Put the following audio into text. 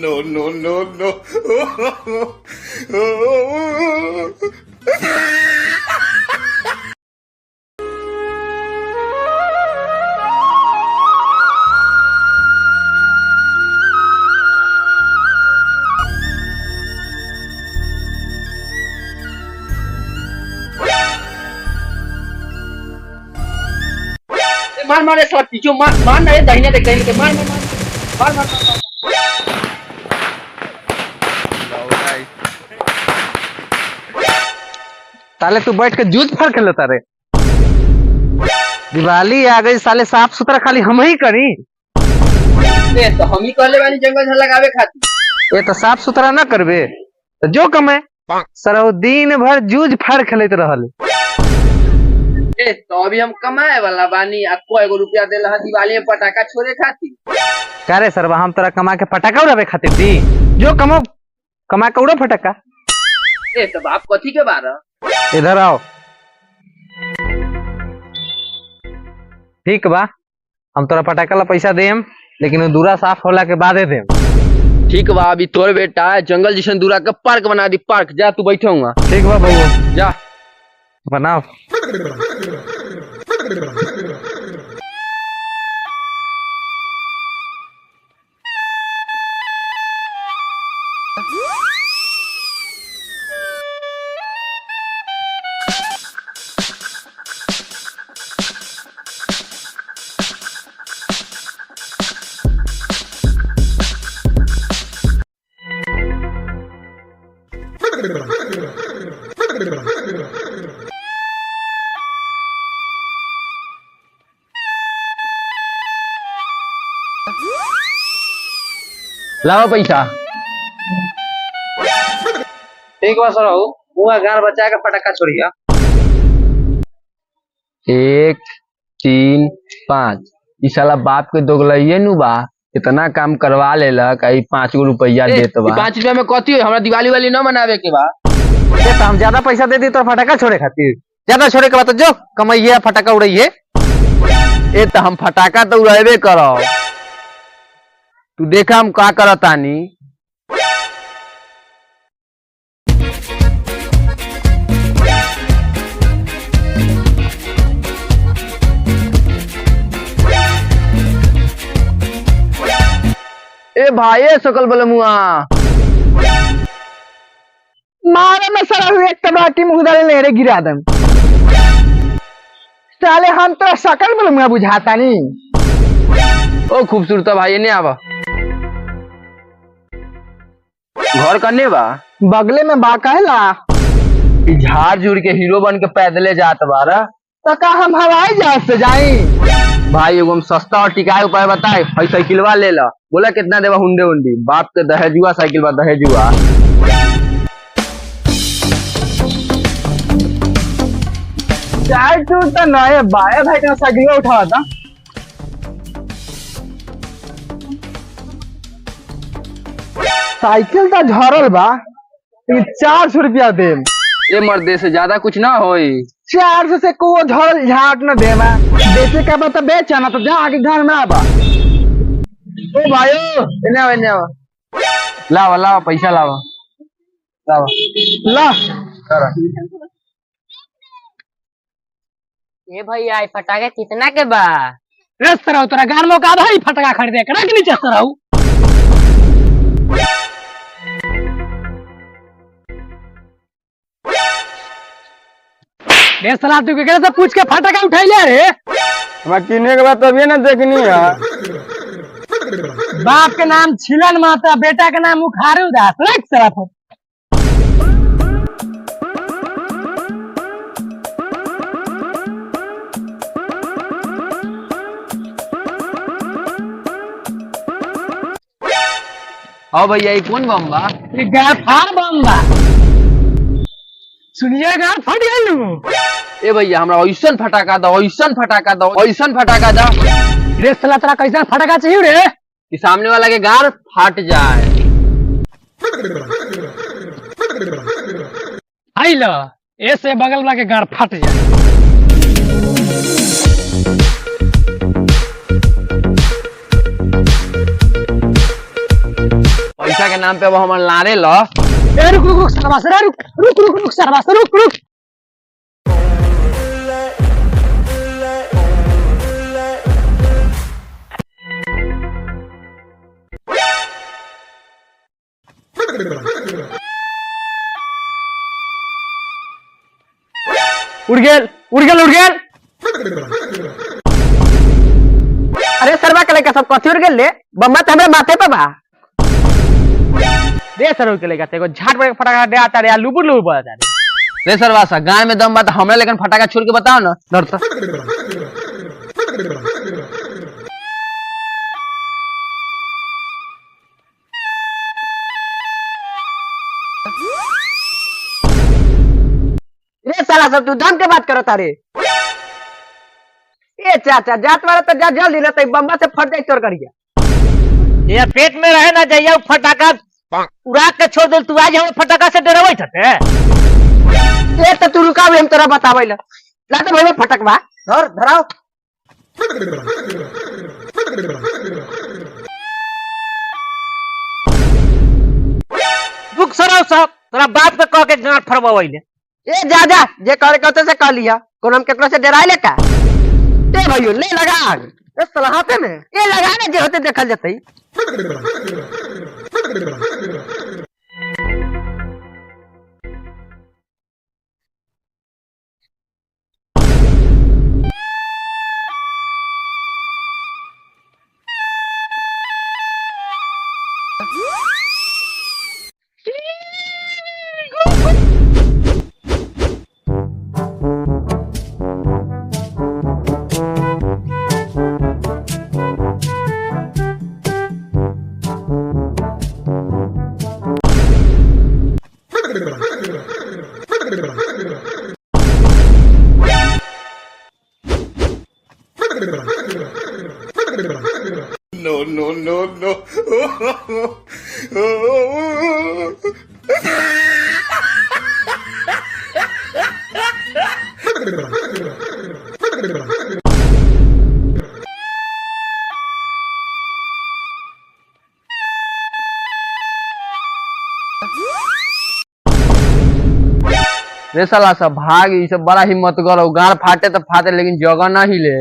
No, no, no, no. मार मार साला पीछे मार मार ना, दाहिने देख दाहिने देख, मार मार मार मार मार साले तू बैठ के जूझ फाड़ खेल तारे। दिवाली आ गई साले, साफ सुथरा खाली हम ही करी। ए तो हम ही कहले वाली जंगल झाड़ लगावे खातिर। ये तो साफ सुथरा ना करबे तो जो कमे सर दिन भर जूझ फाड़ खेलते रहल। ए तो अभी हम कमाए वाला बानी, आ कोई एगो रुपया देला है दिवाली में पटाखा छोड़े खातिर। का रे सरवा, हम तोरा कमा के फटाका उड़ावे खातिर दी? जो कमो कमा के उड़ो फटाका। ए तो बाप कथी के बारा? इधर आओ। ठीक बा, हम तोरा फटाका ला पैसा देम, लेकिन दूरा साफ होला के बादे देम। ठीक बा, अभी तोर बेटा जंगल जैसन दूरा का पार्क बना दी, पार्क जा तू बैठूंगा। ठीक बा बबू, जा बनाओ। लाओ पैसा। ठीक बा सर, मुआ गार बचा के फटाका छोड़िया। 1 3 5 ई साला बाप के दोगलइये नु बा, इतना काम करवा लेलक, आई 5 गो रुपया देत बा। 5 रुपया में कथी हमरा दिवाली वाली न मनावे के बा? ये तो हम ज्यादा पैसा दे दी तो फटाका छोड़े खातिर, ज्यादा छोड़े के बाद तो जो कमाइए फटाका उड़ाइए। ए तो हम फटाका तो उड़ावे करो, तू देखा हम का करतानी। ए भाई सकल बलमुआ मारे में सर एक टबाटी मुगदल नेरे गिरा दम। साले हम तो सकल बलमुआ बुझाता नहीं। ओ खूबसूरत भाई ने आवा, घर करने बा बगले में बा कहला। झाड़ झूड़ के हीरो बन के पैदले जात बारा, तो का हम हवाई जहाज से जाई? भाई एगो सस्ता और टिकाऊ उपाय बताए। हई साइकिलवा ले ला, बोला कितना देवा? हुंडे हुंडी बाप के दहेजुआ साइकिल बा, दहेजुआ। चार टूर तो नए बाया भाई का साइकिल उठावा था। साइकिल तो झरल बा, 400 रुपया दे। ये मर्दे से ज्यादा कुछ ना होई। 400 से को झरल झाट न देवा, बेचे का बता बेचा ना तो जा आगे घर में आबा। ओ भाइयों इन्हें लावा लावा पैसा लावा लावा ला। ये भैया ये फटाके कितना के बा? रेस्तरा तोरा गान में का भाई फटका खरीदे करा के नीचे सराऊ। रे साला तू के से पूछ के फटाका उठाई ले रे। मैं किने के बाद तभी ना देखनी है। बाप के नाम छिलन माता, बेटा के नाम उखारू दास। रख साला तो आओ भैया ये कौन बम बा? ये गाय फाड़ बम बा। सुनिए गाय फट गइल। ए भैया हमरा ऐसन फटाका दो, ऐसन फटाका दो, ऐसन फटाका दो। रे साला तोरा कैसा फटाका चाहिए रे? कि सामने वाला के गार फाट जाए। आई लो, ऐसे बगल वाला के गार फट जाए। पैसा के नाम पे अब हमर लारे ल ए रुक रुक रुक सरवास रे रुक रुक रुक रुक सरवास रुक रुक उड़ गेल उड़ गेल उड़ गेल अरे सरवा के लेके सब कथी उड़ गेल ले बम्मा त हमरे माथे पे बा दे सरवा के लेके एगो झाट बड़े फटाका दे आता रे लुबुर लुबुर बजा रे रे सरवासा गाय में दम बा त हमरा लेकिन फटाका छोड़ के बताओ ना डरता रे साला सब तू धन के बात करत रे ए चाचा जात वाला तो जा जल्दी न तई बम्बा से फट जाई तोर करिया ये पेट में रहे ना जाइए फटाका उड़ा के छोड़ दे तू आज हम फटाका से डरवाई थते ए त तू रुका हम तोरा बतावै ला तो भाई फटकवा धर धराओ रुक सराव साहब तोरा बाप के कह के गांठ फरवाइले ए जा जा जे करे कहते से कह लिया कोन हम केकरो से डराई ले का ए भाइयों ले लगा ए सलाहते में ए लगा ने जे होते देखल जतई No. रे साला सब भाग ई सब बड़ा हिम्मत करो गाड़ फाटे तो फाटे लेकिन जगह ना हिले